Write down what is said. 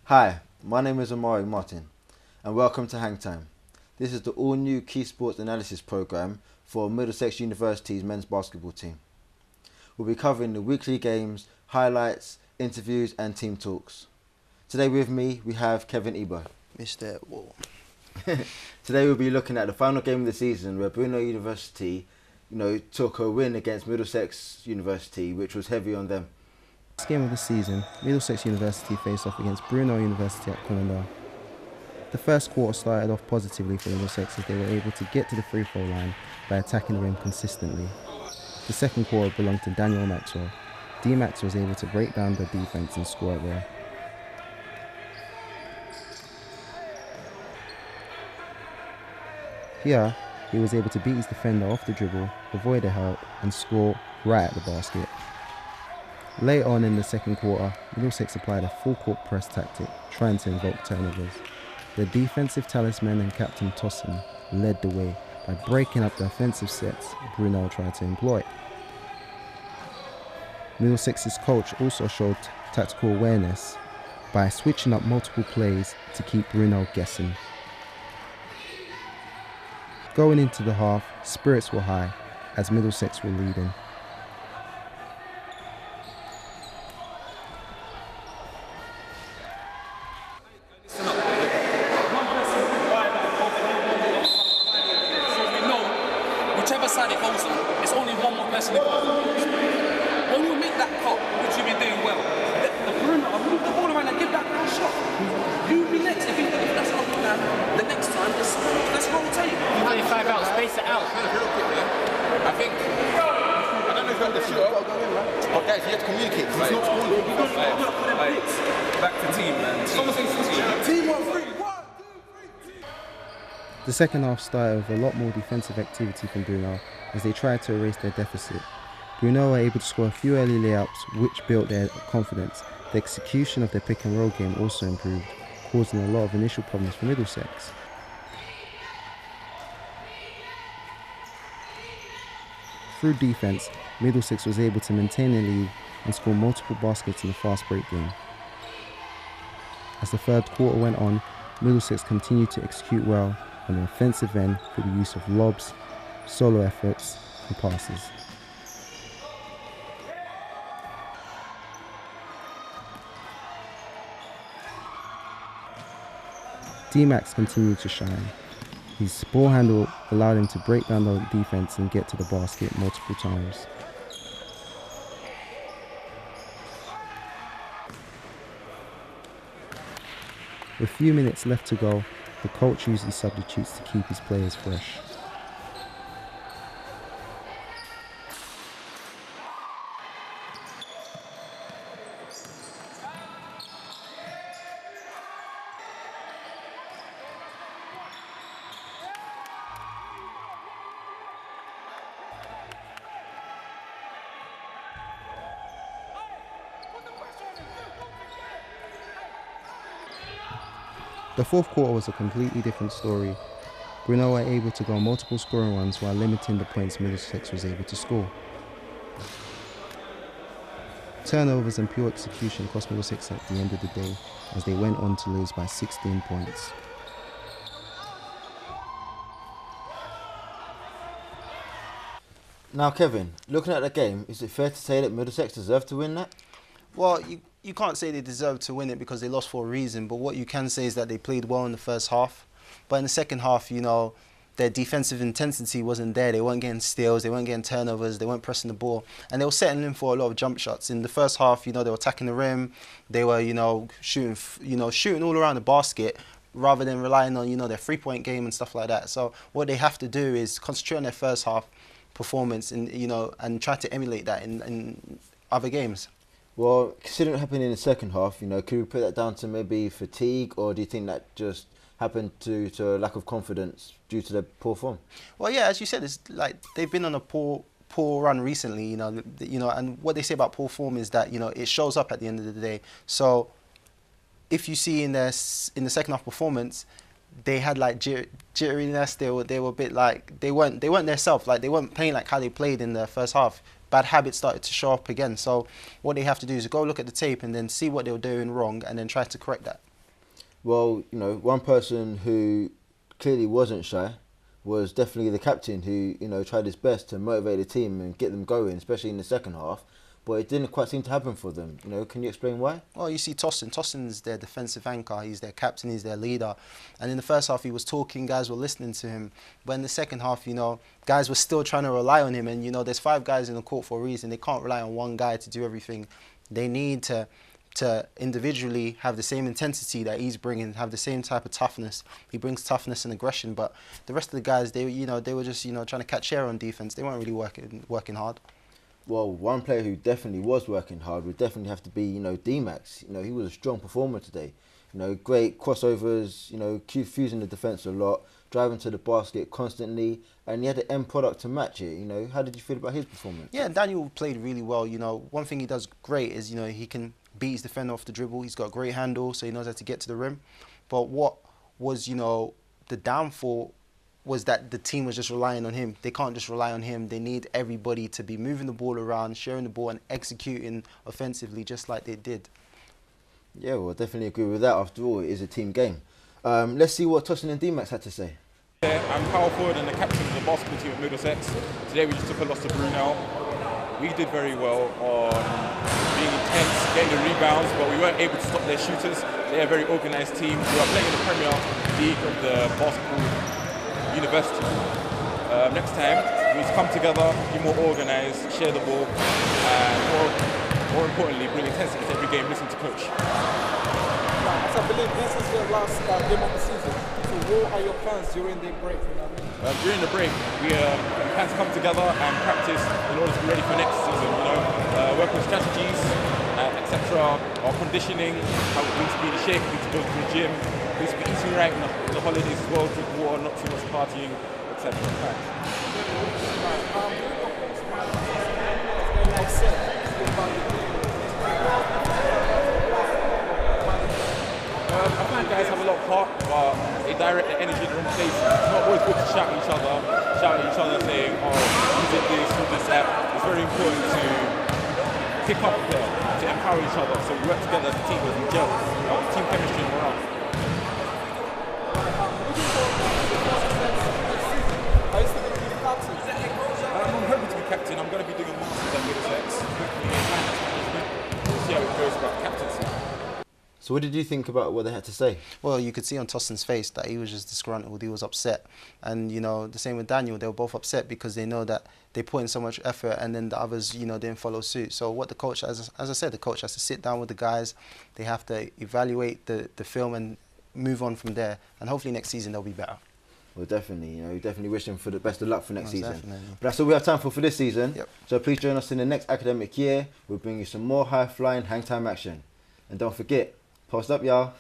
Hi, my name is Amari Martin and welcome to Hang Time. This is the all-new Key Sports Analysis programme for Middlesex University's men's basketball team. We'll be covering the weekly games, highlights, interviews and team talks. Today with me we have Kevin Ebo. Mr. Wall. Today we'll be looking at the final game of the season where Brunel University took a win against Middlesex University, which was heavy on them. This game of the season, Middlesex University faced off against Brunel University at Colindale. The first quarter started off positively for Middlesex as they were able to get to the free throw line by attacking the rim consistently. The second quarter belonged to Daniel Maxwell. D-Max was able to break down the defense and score at will. Here, he was able to beat his defender off the dribble, avoid a help and score right at the basket. Later on in the second quarter, Middlesex applied a full-court press tactic, trying to invoke turnovers. The defensive talisman and Captain Tossin led the way by breaking up the offensive sets Brunel tried to employ. Middlesex's coach also showed tactical awareness by switching up multiple plays to keep Brunel guessing. Going into the half, spirits were high as Middlesex were leading. Whichever side it goes on, it's only one more person involved. When you make that cut, which you've been doing well, the perimeter, move the ball around and give that guy a shot. You be next. If that's not good, the next time, let's rotate. 25 out, space it out. I think, I don't know if you're the shooter, but guys, you have to communicate. It's not scoring. Back to team, man. Team 1-3. The second half started with a lot more defensive activity from Brunel as they tried to erase their deficit. Brunel were able to score a few early layups which built their confidence. The execution of their pick and roll game also improved, causing a lot of initial problems for Middlesex. Through defense, Middlesex was able to maintain their lead and score multiple baskets in the fast break game. As the third quarter went on, Middlesex continued to execute well on the offensive end through the use of lobs, solo efforts and passes. D-Max continued to shine. His ball handle allowed him to break down the defense and get to the basket multiple times. With a few minutes left to go, the coach usually substitutes to keep his players fresh. The fourth quarter was a completely different story. Brunel were able to go on multiple scoring runs while limiting the points Middlesex was able to score. Turnovers and pure execution cost Middlesex at the end of the day as they went on to lose by 16 points. Now Kevin, looking at the game, is it fair to say that Middlesex deserved to win that? Well, you can't say they deserve to win it because they lost for a reason, but what you can say is that they played well in the first half. But in the second half, their defensive intensity wasn't there. They weren't getting steals, they weren't getting turnovers, they weren't pressing the ball, and they were settling in for a lot of jump shots. In the first half, they were attacking the rim, they were, shooting all around the basket rather than relying on, their three-point game and stuff like that. So what they have to do is concentrate on their first half performance and try to emulate that in other games. Well, considering what happened in the second half, could we put that down to maybe fatigue, or do you think that just happened to a lack of confidence due to their poor form? Well, yeah, as you said, it's like they've been on a poor run recently, and what they say about poor form is that, it shows up at the end of the day. So if you see in the second half performance, they had like jitteriness. They were a bit like they weren't themselves. Like they weren't playing like how they played in the first half. Bad habits started to show up again. So what they have to do is go look at the tape and then see what they were doing wrong and then try to correct that. Well, you know, one person who clearly wasn't shy was definitely the captain, who, you know, tried his best to motivate the team and get them going, especially in the second half. But it didn't quite seem to happen for them. You know, can you explain why? Well, you see Tossin. Tossin's their defensive anchor. He's their captain. He's their leader. And in the first half, he was talking. Guys were listening to him. But in the second half, you know, guys were still trying to rely on him. And, you know, there's 5 guys in the court for a reason. They can't rely on one guy to do everything. They need to individually have the same intensity that he's bringing, have the same type of toughness. He brings toughness and aggression. But the rest of the guys, they were just, you know, trying to catch air on defense. They weren't really working hard. Well, one player who definitely was working hard would definitely have to be, you know, D-Max. You know, he was a strong performer today. You know, great crossovers, you know, fusing the defence a lot, driving to the basket constantly, and he had the end product to match it. You know, how did you feel about his performance? Yeah, Daniel played really well. You know, one thing he does great is, you know, he can beat his defender off the dribble. He's got a great handle, so he knows how to get to the rim. But what was, you know, the downfall was that the team was just relying on him. They can't just rely on him. They need everybody to be moving the ball around, sharing the ball and executing offensively just like they did. Yeah, well, I definitely agree with that. After all, it is a team game. Let's see what Tossin and D-Max had to say. Yeah, I'm power forward and the captain of the basketball team at Middlesex. Today we just took a loss to Brunel. We did very well on being intense, getting the rebounds, but we weren't able to stop their shooters. They're a very organised team. We are playing in the Premier League of the basketball University. Next time, we need to come together, be more organised, share the ball, and more importantly, bring intensity to every game, listen to coach. As I believe this is the last game of the season, so what are your plans during the break? You know what I mean? During the break, we plan to come together and practice in order to be ready for next season. You know, work on strategies, etc. Our conditioning, how we need to be in shape, we need to go to the gym. We need to be eating right in the holidays as well, drink water, not too much partying, etc. I find guys have a lot of heart, but they direct their energy in the wrong place. It's not always good to shout at each other saying, oh, who did this, who did that. It's very important to pick up a player, to empower each other, so we work together as a team, as we gel, team chemistry and morale. I'm hoping to be captain. I'm going to be doing a master's at Middlesex. Hopefully in finance management. We'll see how it goes about captaincy. So what did you think about what they had to say? Well, you could see on Tossin's face that he was just disgruntled, he was upset. And, you know, the same with Daniel, they were both upset because they know that they put in so much effort and then the others, you know, didn't follow suit. So what the coach, as I said, the coach has to sit down with the guys, they have to evaluate the film and move on from there. And hopefully next season they'll be better. Well, definitely, you know, definitely wish them for the best of luck for next season. Definitely. But that's all we have time for this season. Yep. So please join us in the next academic year. We'll bring you some more high-flying hang time action. And don't forget, post up, y'all.